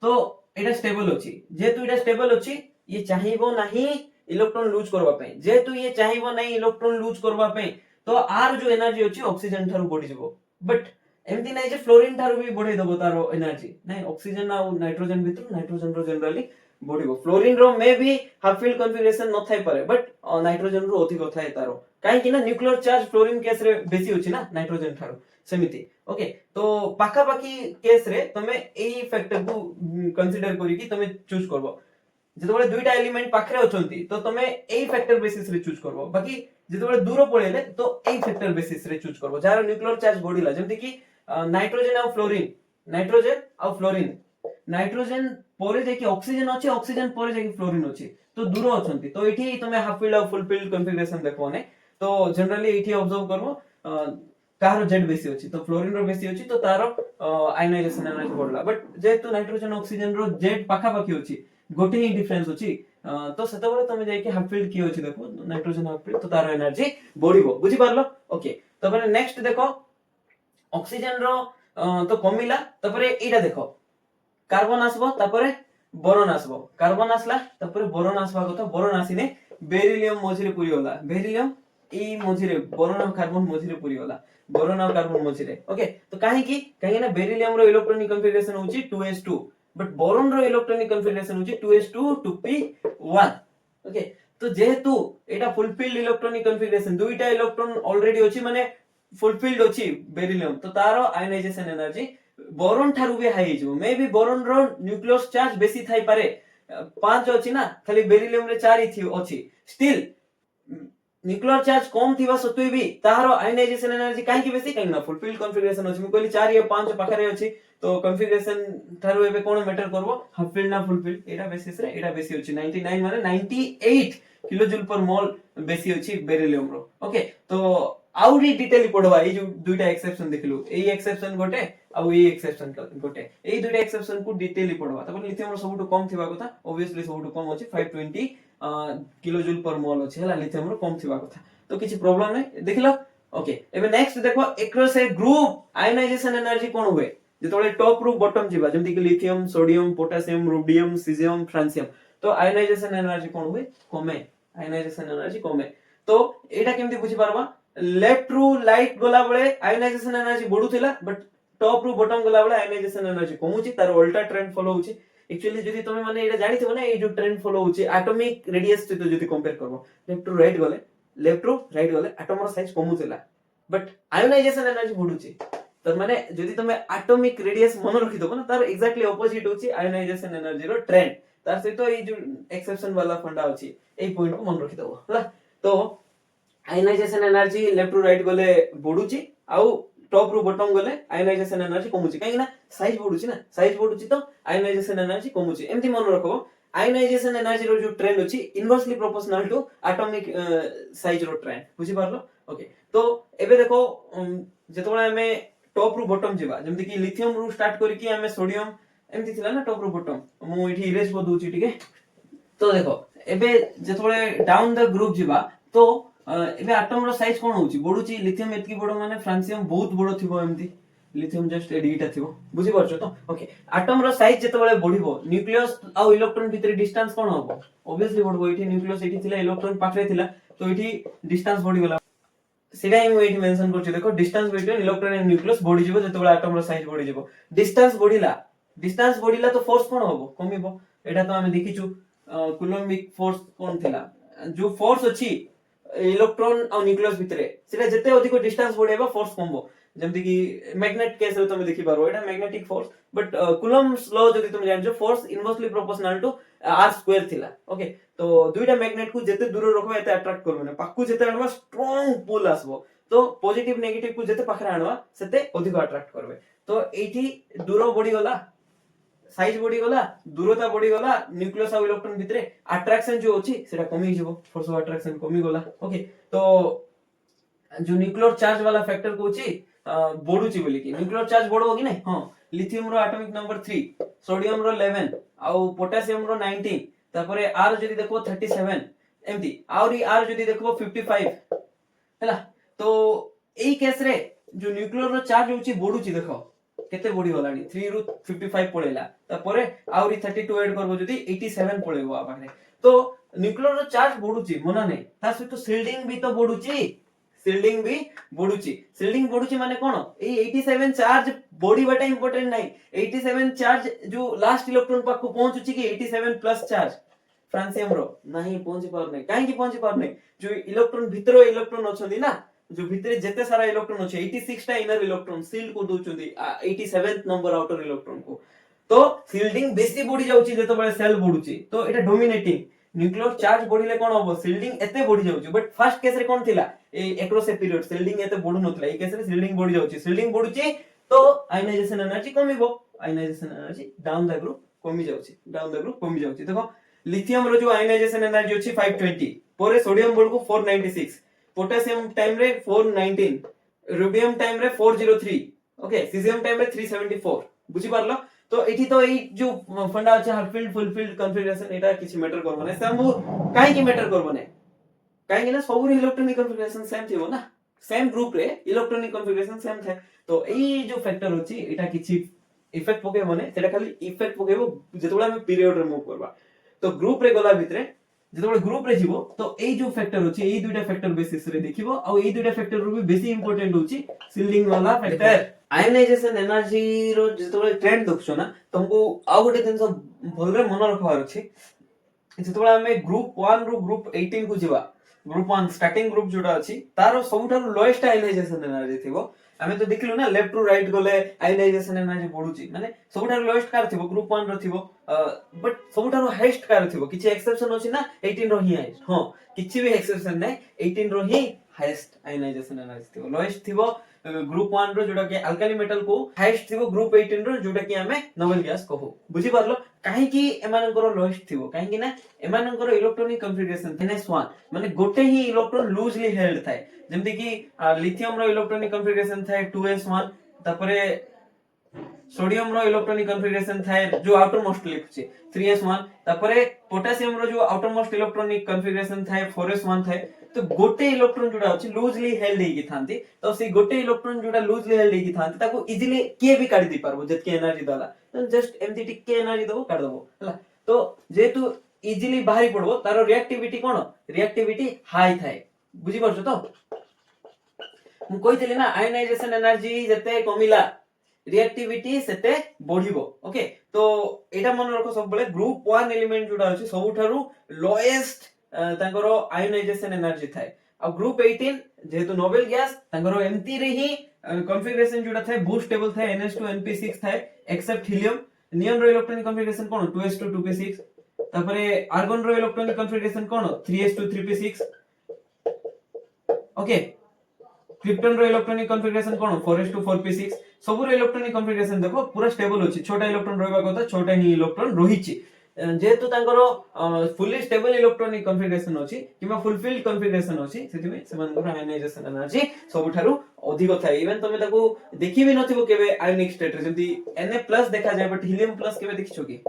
[SPEAKER 1] तो एटा स्टेबल होछि जेतु एटा स्टेबल होछि ये चाहिबो नाही इलेक्ट्रॉन लूज करबा पई जेतु ये चाहिबो नाही इलेक्ट्रॉन लूज करबा पई तो आर जो एनर्जी होछि ऑक्सीजन थारु बढ़ि जबो बट एमती नाही जे फ्लोरीन थारु भी बढ़ै दबो तारो एनर्जी नाही ऑक्सीजन आ नाइट्रोजन भितर नाइट्रोजन रो जनरली बढ़िबो फ्लोरीन रो मे भी हाफ फील्ड कॉन्फ़िगरेशन न थाई पारे बट नाइट्रोजन रो अधिक थाए तारो काहे कि ना न्यूक्लियर चार्ज फ्लोरीन केस रे बेसी होछि ना नाइट्रोजन थारु सेमिति ओके तो पाखा पाखी केस रे तमे एई फैक्टर को कंसीडर करी कि तमे चूज करबो जेतबेले दुईटा एलिमेंट पाखरे अछंती तो तमे एई फैक्टर बेसिस रे चूज करबो बाकी जेतबेले दूर पळेले तो एई फैक्टर बेसिस रे चूज करबो जार न्यूक्लियर चार्ज बढ़िला जेमति कि नाइट्रोजन और फ्लोरीन नाइट्रोजन परे जे कि ऑक्सीजन अछि ऑक्सीजन परे जे कि फ्लोरीन अछि तो दूर अछंती तो एठी तमे हाफ फील्ड और फुल फील्ड कॉन्फ़िगरेशन देखबो ने तो जनरली एठी ऑब्जर्व करबो କାହାର Z ବେଶୀ ଅଛି ତ ଫ୍ଲୋରିନ ର ବେଶୀ ଅଛି ତ ତାର ଆୟନାଇଜେସନ ଏନର୍ଜି ବଢିଲା ବଟ୍ ଯେହେତୁ ନାଇଟ୍ରୋଜେନ ଅକ୍ସିଜେନ ର Z ପାଖାପାଖି ଅଛି ଗୋଟେ ହିଁ डिफरेंस ଅଛି ତ ସେତେବେଳେ ତମେ ଯାଇକି ହାଫ ଫିଲ୍ଡ କିଏ ଅଛି ଦେଖো ନାଇଟ୍ରୋଜେନ ହାଫ ଫିଲ୍ଡ ତ ତାର ଏନର୍ଜି ବଢିବ ବୁଝି ପାରलो ओके ତାପରେ ନେକ୍ସଟ ଦେଖो ऑक्सीजन रो तो कमिला तापरे एटा देखो कार्बन आसबो तापरे बोरॉन आसबो कार्बन आसला तापरे बोरॉन आसबा कथा बोरॉन आसीने बेरिलियम मझिरे पुरी होला बेरिलियम ई मझिरे बोरॉन और कार्बन मझिरे पुरी होला बोरॉन और कार्बन मझिरे ओके तो काहे ना बेरिलियम रो इलेक्ट्रॉनिक कन्फिगरेशन होची 2s2 बट बोरॉन रो इलेक्ट्रॉनिक कन्फिगरेशन होची 2s2 2p1 ओके तो जेहेतु एटा फुलफिल्ड इलेक्ट्रॉनिक कन्फिगरेशन दुईटा इलेक्ट्रॉन ऑलरेडी अछि माने फुलफिल्ड अछि बेरिलियम तो तारो आयनाइजेशन एनर्जी बोरॉन ठारू भी हाई हिजो मे बी बोरॉन रो न्यूक्लियस चार्ज बेसी थाई पारे 5 अछि ना खाली बेरिलियम रे 4 ही थी अछि स्टिल न्यूक्लियर चार्ज कम थिबा सत्वे भी तारो आयनाइजेशन एनर्जी काहे की बेसी काहे ना फुलफिल्ड कन्फिगरेशन अछि म कहली 4 या 5 पाखरे अछि तो कन्फिगरेशन ठारू एबे कोन मैटर करबो हाफ फील्ड ना फुल फील्ड एटा बेसिस रे एटा बेसी अछि 99 माने 98 किलो जूल पर मोल बेसी अछि बेरिलियम रो ओके तो आउरी डिटेल पढवा ए जो दुईटा एक्सेप्शन देखलु ए एक्सेप्शन गोटे आ ए एक्सेप्शन गोटे ए दुईटा एक्सेप्शन को डिटेल पढवा तब लिथियम रो सबटु कम थिबा कथा ऑब्वियसली सबटु कम अछि 520 किलो जूल पर मोल अछि हला लिथियम रो कम थिबा कथा तो किछि प्रॉब्लम नै देखलो ओके एबे नेक्स्ट देखो across a group ionization energy कोन हुए जेतोले टॉप रू बॉटम जिबा जेमति कि lithium sodium potassium rubidium caesium francium तो आयनाइजेशन एनर्जी कोन हुए कमे आयनाइजेशन एनर्जी कमे तो एटा केमति बुझी पारबा लेफ्ट रू लाइट गोला बळे आयनाइजेशन एनर्जी बढुथिला बट टॉप रू बॉटम गोला बळे आयनाइजेशन एनर्जी कमुची तार उल्टा ट्रेंड फॉलो होची एक्चुअली जदी तमे माने एटा जानिथिबो ना ए जो ट्रेंड फॉलो होची एटॉमिक रेडियस सहित जदी कंपेयर करबो लेफ्ट टू राइट गले एटम रो साइज कमुथिला बट आयनाइजेशन एनर्जी बढुची तर माने जदी तमे एटॉमिक रेडियस मन रखि दबो ना तार एक्जेक्टली ऑपोजिट होची आयनाइजेशन एनर्जी रो ट्रेंड तार सहित ए जो एक्सेप्शन वाला फंडा होची ए पॉइंट को मन रखि दबो हला तो ionization energy left to right गले बढुची आउ टॉप रू बॉटम गले आयनाइजेशन एनर्जी कमुची काहे ना साइज बढुची तो आयनाइजेशन एनर्जी कमुची एमति मन रखो आयनाइजेशन एनर्जी रो जो ट्रेंड अछि inversely proportional to atomic size रो ट्रेंड बुझी पारलो ओके तो एबे देखो जेतोळे हमें टॉप रू बॉटम जिबा जेमति कि लिथियम रू स्टार्ट करी कि हमें सोडियम एमति थिला ना टॉप रू बॉटम मु इठी इरेज को दूची ठीक है तो देखो एबे जेतोळे डाउन द ग्रुप जिबा तो एबे एटम रो साइज कोन होची बडुची लिथियम एतकी बडो माने फ्रांसियम बहुत बडो थिबो एमति लिथियम जस्ट एडिटा थिबो बुझी परछो तो ओके एटम रो साइज जेतबेले बढिबो न्यूक्लियस आ इलेक्ट्रॉन भितर डिस्टेंस कोन होबो ऑब्वियसली बढबो इठी न्यूक्लियस एठी थिला इलेक्ट्रॉन पाखरे थिला तो इठी डिस्टेंस बढी गेला सेटा ही मैं एठी मेंशन करछि देखो distance between electron and nucleus बढी जिवो जेतबेले एटम रो साइज बढी जिवो डिस्टेंस बढिला तो फोर्स कोन होबो कमिबो एटा तो हमें देखिछु कूलम्बिक फोर्स कोन थिला जो फोर्स अछि इलेक्ट्रॉन और न्यूक्लियस भितरे सेटा जते अधिक डिस्टेंस बढ़ेबा फोर्स कमबो जेमति कि मैग्नेट केस रे तुम देखि पारो एटा magnetic force but Coulomb's law जदि तुम जानजो force inversely proportional to r square थिला ओके तो दुईटा मैग्नेट को जते दूर रखबा एते अट्रैक्ट करबो ना पाकू जते आनबा स्ट्रांग पुल आसबो तो पॉजिटिव नेगेटिव को जते पाखरे आनबा सेते अधिक अट्रैक्ट करबे तो एठी दूर बढ़ी गला साइज बढ़ी गला दूरता बढ़ी गला न्यूक्लियस और इलेक्ट्रॉन भितरे अट्रैक्शन जो अछि सेटा कमी जिवो फोर्स ऑफ अट्रैक्शन कमी गला ओके तो जो न्यूक्लियर चार्ज वाला फैक्टर को अछि बढुची बोली कि न्यूक्लियर चार्ज बढो कि नै हां लिथियम रो एटॉमिक नंबर 3 सोडियम रो 11 आ पोटेशियम रो 19 तापरे r जदी देखो 37 एमती आउरी r जदी देखो 55 हैला तो एई केस रे जो न्यूक्लियर रो चार्ज होची बढुची देखो केते बढी गलानी 3 रु 55 पळेला तापरे आउरी 32 ऐड करबो जदी 87 पळेबो आ पाखरे तो न्यूक्लियर रो चार्ज बढुची मना नै ता सहित शिल्डिंग भी तो बढुची शिल्डिंग बढुची माने कोन ए 87 चार्ज बॉडी बाटा इंपोर्टेंट नै 87 चार्ज जो लास्ट इलेक्ट्रॉन पाक को पहुंचुची कि 87 प्लस चार्ज फ्रांसियम रो नहीं पहुंची पार नै काहे की पहुंची पार नै जो इलेक्ट्रॉन भितरो इलेक्ट्रॉन अछंदी ना जो भितरे जेते सारा इलेक्ट्रॉन अछि 86 टा इनर इलेक्ट्रॉन सील्ड को दोचंदी 87th नंबर आउटर इलेक्ट्रॉन को तो शिल्डिंग बेसी बढी जाउची जेते बळे सेल बढुची तो एटा डोमिनेटिंग न्यूक्लियर चार्ज बढ़िले कोन होबो शिल्डिंग एते बढ़ी जाउची बट फर्स्ट केस रे कोन थिला ए एक्रॉस ए पीरियड शिल्डिंग एते बढ़ु नथला ए केस रे शिल्डिंग बढ़ी जाउची शिल्डिंग बढ़ुची तो आयनाइजेशन एनर्जी कमिबो ionization energy down the group कमी जाउची देखो लिथियम रो जो आयनाइजेशन एनर्जी अछि 520 पोरे सोडियम बळ को 496 पोटेशियम टाइम रे 419 रुबियम टाइम रे 403 ओके सीजियम टाइम रे 374 बुझी पारलो तो एठी तो एई जो फंडा अछि half field full filled configuration एटा किछि मैटर करबो नै सब काहे की मैटर करबो नै काहे कि ना सब इलेक्ट्रॉनिक कॉन्फ़िगरेशन सेम थिबो ना सेम ग्रुप रे इलेक्ट्रॉनिक कॉन्फ़िगरेशन सेम थाए तो एई जो फैक्टर अछि एटा किछि इफेक्ट पकेबो नै सेटा खाली इफेक्ट पकेबो जेतोला हम पीरियड रे मूव करबा तो ग्रुप रे गला भितरे जेतोले ग्रुप रे जीवो तो एई जो फैक्टर अछि एई दुइटा फैक्टर बेसिस रे देखिबो आ एई दुइटा फैक्टर रो भी बेसी इंपोर्टेंट होछि सील्डिंग वाला फैक्टर आयोनाइजेशन एनर्जी रो जेतोले ट्रेंड देखछो ना तुमको आ गोटे दिन सब भलरे मन रखबार अछि जेतोले हमें ग्रुप 1 रो ग्रुप 18 को जीवा ग्रुप 1 स्टार्टिंग ग्रुप जोटा अछि तारो सबुठारो लोएस्ट आयोनाइजेशन एनर्जी थिबो हमें तो देखिलु ना लेफ्ट टू राइट गले आयोनाइजेशन एनर्जी बढ़ुची माने सबुठारो लोएस्ट कार थिबो ग्रुप 1 रो थिबो बट सबुठारो हाईएस्ट कार थिबो किछि एक्सेप्शन अछि ना 18 रो ही हाईएस्ट हां किछि भी एक्सेप्शन नै 18 रो ही हाईएस्ट आयोनाइजेशन एनर्जी थिबो लोएस्ट थिबो ग्रुप 1 रो जोटा के अल्काली मेटल को हाईएस्ट थिबो ग्रुप 18 रो जोटा कि हमें नोबेल गैस कहू बुझी पारलो काहे कि एमानकर लोएस्ट थिबो काहे कि ना एमानकर इलेक्ट्रॉनिक कॉन्फ़िगरेशन NS1 माने गोटे ही इलेक्ट्रॉन लूजली हेल्ड थाए जेमति कि लिथियम रो इलेक्ट्रॉनिक कॉन्फ़िगरेशन थाए 2s1 तापरे सोडियम रो इलेक्ट्रॉनिक कॉन्फ़िगरेशन थाए जो आउटर मोस्ट लिखछि 3s1 तापरे पोटेशियम रो जो आउटर मोस्ट इलेक्ट्रॉनिक कॉन्फ़िगरेशन थाए 4s1 थाए तो गोटे इलेक्ट्रॉन जोडा अछि लूजली हेल्ड हेकी थांती तो से गोटे इलेक्ट्रॉन जोडा लूजली हेल्ड हेकी थांती ताको इजीली के भी काढी दी पारबो जतके एनर्जी दाला जस्ट एमती टिके एनर्जी दबो काढ दबो हला तो जेतु इजीली बाहरी पड़बो तारो रिएक्टिविटी कोन रिएक्टिविटी हाई थाए बुझी परछो तो मु कहितली ना आयोनाइजेशन एनर्जी जते कमिला रिएक्टिविटी सेते बढ़िबो ओके तो एटा मन रखो सब बेले ग्रुप 1 एलिमेंट जोडा अछि सबुठारु लोएस्ट तांकरो आयोनाइजेशन एनर्जी थाए आ ग्रुप 18 जेहेतु नोबेल गैस तांकरो एमती रे ही कॉन्फ़िगरेशन जोडा थाए बूस्ट टेबल थाए NH2 NP6 थाए एक्सेप्ट हीलियम नियन रो इलेक्ट्रॉनिक कॉन्फ़िगरेशन कोन 2s2 2p6 तापरे आर्गन रो इलेक्ट्रॉनिक कॉन्फ़िगरेशन कोन 3s2 3p6 ओके क्रिप्टन रो इलेक्ट्रॉनिक कॉन्फ़िगरेशन कोन 4s2 4p6 सब रो इलेक्ट्रॉनिक कॉन्फ़िगरेशन देखो पूरा स्टेबल अछि छोटा इलेक्ट्रॉन रहबा कथा छोटा ही इलेक्ट्रॉन रहिछि जेहेतु तांकरो फुली स्टेबल इलेक्ट्रॉनिक कॉन्फ़िगरेशन अछि किबा फुलफिल्ड कॉन्फ़िगरेशन अछि सेतिमे सेमान आयोनाइजेशन एनर्जी सबठारु अधिक थाए इवन तमे ताको देखि भी नथिबो केबे आयोनिक स्टेट रे जंती Na+ देखा जाय बट हीलियम प्लस केबे देखिछो कि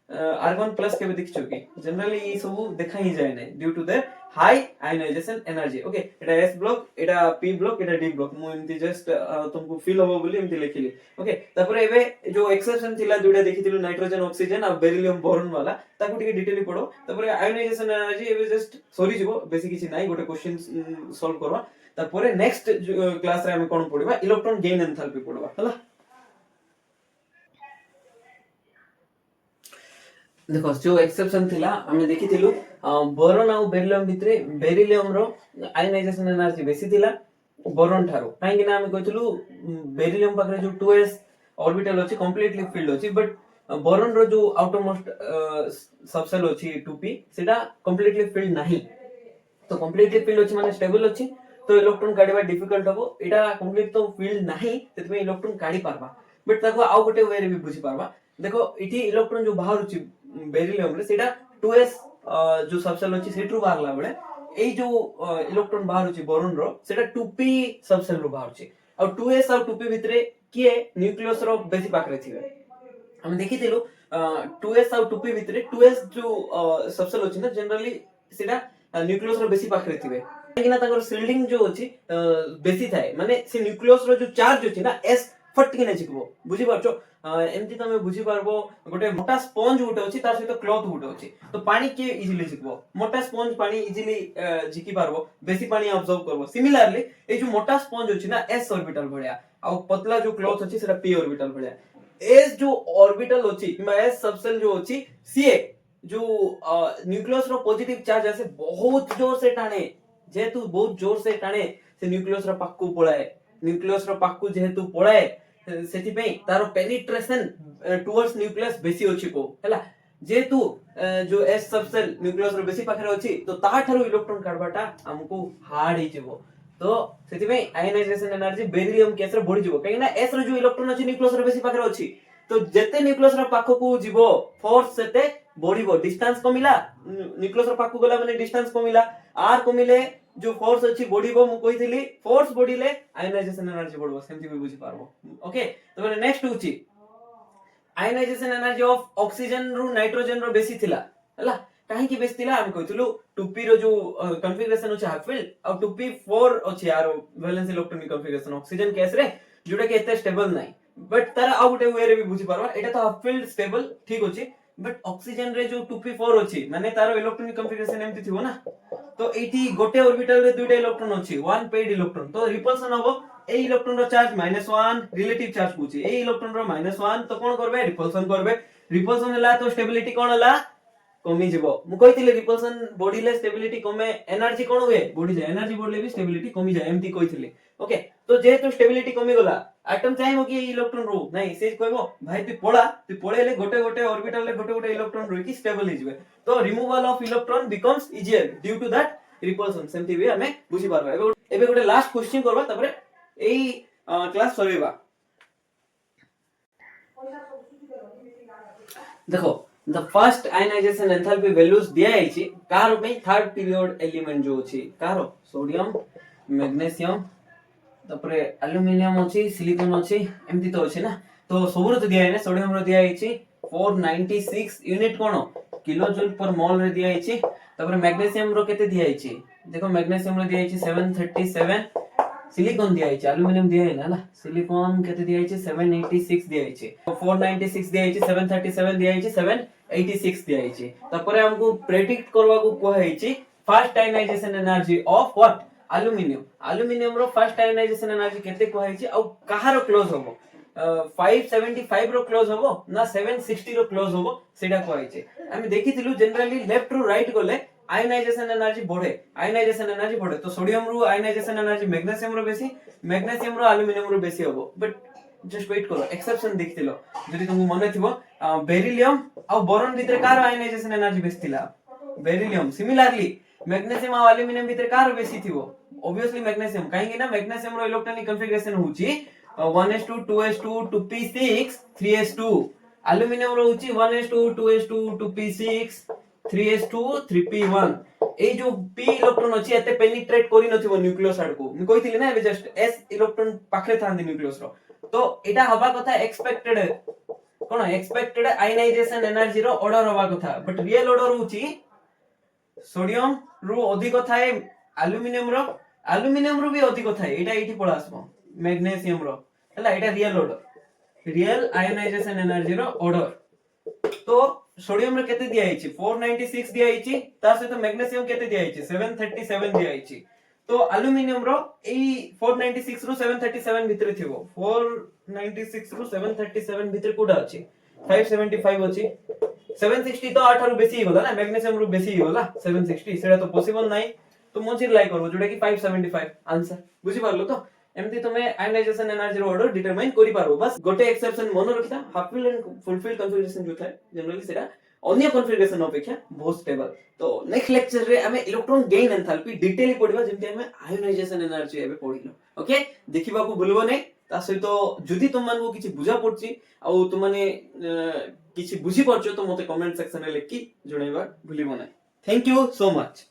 [SPEAKER 1] आर्गन प्लस केबे देखिछो कि जनरली ई सब देखा ही जाय नै due to the high ionization energy okay एटा S ब्लॉक एटा P ब्लॉक एटा D ब्लॉक मु एमती जस्ट तुमको फील होबो बोली एमती लिखिली ओके तापर एबे जो एक्सेप्शन थिला दुटा देखिथिलु नाइट्रोजन ऑक्सीजन आ बेरिलियम बोरोन वाला ताको टिके डिटेल पढो तापर आयोनाइजेशन एनर्जी एबे जस्ट सॉरी जीवो बेसी किछि नाही गोटे क्वेश्चन सॉल्व करबा तापर नेक्स्ट क्लास रे हम कोन पढिबा इलेक्ट्रॉन गेन एंथैल्पी पढिबा हला देखो जो एक्सेप्शन थिला हमने देखिथिलु बोरोन आ बेरिलियम भितरे बेरिलियम रो आयोनाइजेशन एनर्जी बेसी थिला बोरोन ठारो काहे कि ना हम कहिथिलु बेरिलियम पाखरे जो 2s ऑर्बिटल अछि कंप्लीटली फिल्ड अछि बट बोरोन रो जो आउटर मोस्ट सबसेल अछि 2p सेटा कंप्लीटली फिल्ड नाही तो कंप्लीटली फिल्ड अछि माने स्टेबल अछि तो इलेक्ट्रॉन काढिबा डिफिकल्ट हबो एटा कंप्लीट तो फिल्ड नाही तेतमे इलेक्ट्रॉन काढी पारबा बट ताको आ गोटे वे रे भी बुझी पारबा देखो इठी इलेक्ट्रॉन जो बाहर अछि बेरिलियम रे सेटा 2s जो सबसेल अछि सेट्रु बाहरला बळे एई जो इलेक्ट्रॉन बाहर अछि बोरोन रो सेटा 2p सबसेल रो बाहर अछि और 2s और 2p भितरे किए न्यूक्लियस रो बेसी पाखरे थिबे हम देखिथिलु 2s और 2p भितरे 2s जो सबसेल अछि ना जनरली सेटा न्यूक्लियस रो बेसी पाखरे थिबे किना ताकर सील्डिंग जो अछि बेसी थाए माने से न्यूक्लियस रो जो चार्ज अछि ना s फट किने जिकबो बुझी पारछो एमती तमे बुझी पारबो गोटे मोटा स्पंज उठे अछि तार सहित क्लॉथ उठे अछि तो पानी के इजीली जिकबो मोटा स्पंज पानी इजीली जिकी पारबो बेसी पानी अब्जॉर्ब करबो सिमिलरली ए जो मोटा स्पंज अछि ना s ऑर्बिटल भलिया आ पतला जो क्लॉथ अछि सेटा p ऑर्बिटल भलिया s जो ऑर्बिटल अछि किबा s सबसेल जो अछि ca जो न्यूक्लियस रो पॉजिटिव चार्ज आसे बहुत जोर से टाणे जेतु बहुत जोर से टाणे से न्यूक्लियस रो पाकू पळाए न्यूक्लियस रो पाकू जेतु पळाए सेति पे तारो पेनिट्रेशन टुवर्ड्स न्यूक्लियस बेसी अछि को हला जेतु जो s सबसेल न्यूक्लियस रो बेसी पाखरे अछि तो ता थारो इलेक्ट्रॉन काढबाटा हमको हार्ड हि जेबो तो सेति पे आयोनाइजेशन एनर्जी बेरिलियम केस रे बढ़ि जेबो काहे ना s रो जो इलेक्ट्रॉन अछि न्यूक्लियस रो बेसी पाखरे अछि तो जेते न्यूक्लियस रो पाखकू जीवो फोर्स सेते बढ़िबो डिस्टेंस कमिला न्यूक्लियस रो पाखकू गला माने डिस्टेंस कमिला r कमिले जो फोर्स अछि बढ़िबो मु कहितली फोर्स बढ़िले आयोनाइजेशन एनर्जी बढ़बो सेमति भी बुझी पारबो ओके तो नेक्स्ट होची आयोनाइजेशन एनर्जी ऑफ ऑक्सीजन रु नाइट्रोजन रो बेसी थिला हला काहे की बेसी थिला हम कहितलु 2p रो जो कॉन्फ़िगरेशन अछि हाफ फील्ड और 2p4 अछि यार valence electronic configuration oxygen case रे जोटा के एते स्टेबल नाही बट तारा आ गुटे वे रे भी बुझी पारबा एटा तो हाफ फील्ड स्टेबल ठीक अछि बट ऑक्सीजन रे जो 2p4 अछि माने तारो इलेक्ट्रॉनिक कॉन्फ़िगरेशन एमति थिबो ना तो एठी गोटे ऑर्बिटल रे दुइटा इलेक्ट्रॉन अछि वन पेड इलेक्ट्रॉन तो रिपल्सन हबो ए इलेक्ट्रॉन रो चार्ज -1 रिलेटिव चार्ज पूछि ए इलेक्ट्रॉन रो -1 तो कोन करबे रिपल्सन हला तो स्टेबिलिटी कोन हला कमी जिवो मु कहितले रिपल्सन बॉडीले स्टेबिलिटी कमे एनर्जी कोन हुए बॉडी जे एनर्जी बढ़ले भी स्टेबिलिटी कमी जाय एमती कहितले ओके तो जेहेतु स्टेबिलिटी कमी गला एटम चाहेबो कि इलेक्ट्रॉन रो नहीं से कहबो भाई तू पळेले गोटे गोटे ऑर्बिटल ले गोटे गोटे इलेक्ट्रॉन रो कि स्टेबल हो जिवे तो removal of electron becomes easier due to that repulsion सेमती भी हमें बुझी पारबा एबे गोटे लास्ट क्वेश्चन करबा तबरे एई क्लास सरीबा देखो the first ionization enthalpy values दिया आइछि कार पे थर्ड पीरियड एलिमेंट जो अछि कार सोडियम मैग्नीशियम तपरे एल्युमिनियम अछि सिलिकॉन अछि एमति तो अछि ना तो सबरो तो दिया है ना सोडियम रो दिया आइछि 496 यूनिट कोन किलो जूल पर मोल रे दिया आइछि तपरे मैग्नीशियम रो केते दिया आइछि देखो मैग्नीशियम रो दिया आइछि 737 सिलिकॉन दिया आइछि एल्युमिनियम दिया है ना सिलिकॉन केते दिया आइछि 786 दिया आइछि 496 दिया आइछि 737 दिया आइछि 786 दिया आइछि तपरे हमको प्रेडिक्ट करवा को कोहा आइछि first ionization energy of what aluminium रो फर्स्ट आयनाइजेशन एनर्जी केते कोहा आइछि आ कहारो क्लोज होबो 575 रो क्लोज होबो ना 760 रो क्लोज होबो सेटा कोहा आइछि हम देखिथिलु जनरली लेफ्ट टू राइट गले आयनाइजेशन एनर्जी बढ़े तो सोडियम रो आयनाइजेशन एनर्जी मैग्नीशियम रो एल्युमिनियम रो बेसी होबो बट जस्ट वेट करो एक्सेप्शन देखथिलो जदि तुमको मने थिबो बेरिलियम आ बोरॉन भीतर कार आयनाइजेशन एनर्जी बेसी थिला बेरिलियम सिमिलरली मैग्नीशियम आ एल्युमिनियम भीतर कार बेसी थिबो ऑब्वियसली मैग्नीशियम काहेकि ना मैग्नीशियम रो इलेक्ट्रॉनिक कॉन्फ़िगरेशन होची 1s2 2s2 2p6 3s2 aluminium रो होची 1s2 2s2 2p6 3s2 3p1 ए जो p इलेक्ट्रॉन अछि एते पेनिट्रेट करि नथिबो न्यूक्लियस आड को म कहितली ना एबे जस्ट s इलेक्ट्रॉन पाखरे थांदी न्यूक्लियस रो तो एटा हबा कथा एक्सपेक्टेड कोन एक्सपेक्टेड आयनाइजेशन एनर्जी रो ऑर्डर हबा कथा बट रियल ऑर्डर होची सोडियम रो अधिक थाए एल्युमिनियम रो भी अधिक थाए एटा एठी पळा आसबो मैग्नीशियम रो हला एटा real order real ionization energy रो ऑर्डर तो सोडियम रो केते दिया आइछि 496 दिया आइछि तार से तो मैग्नीशियम केते दिया आइछि 737 दिया आइछि तो एल्युमिनियम रो ए 496 रो 737 भितर थिबो 496 रो 737 भितर कोडा अछि 575 अछि 760 तो 8 रो बेसी होला ना मैग्नीशियम रो बेसी होला 760 सेटा तो पॉसिबल नाही तो मोचिर लाई करबो जोटा कि 575 आंसर बुझी पारलो तो एमती तुमे आयनाइजेशन एनर्जी रो ऑर्डर डिटरमाइन करि पारबो बस गोटे एक्सेप्शन मन रखिता half filled and full filled configuration जो थाए जनरली सेटा अन्य कॉन्फ़िगरेशन अपेक्षा बहुत स्टेबल तो नेक्स्ट लेक्चर रे हमें इलेक्ट्रॉन गेन एंथैल्पी डिटेल पढिबा जेमते हमें आयनाइजेशन एनर्जी एबे पढिलो ओके देखिबा को भूलबो नै ता सहित जदि तुम मानको किछि बुझा पड़छि आ तुम माने किछि बुझी परछो तो मते कमेंट सेक्शन रे लिखि जणैबा भूलिबो नै थैंक यू सो मच।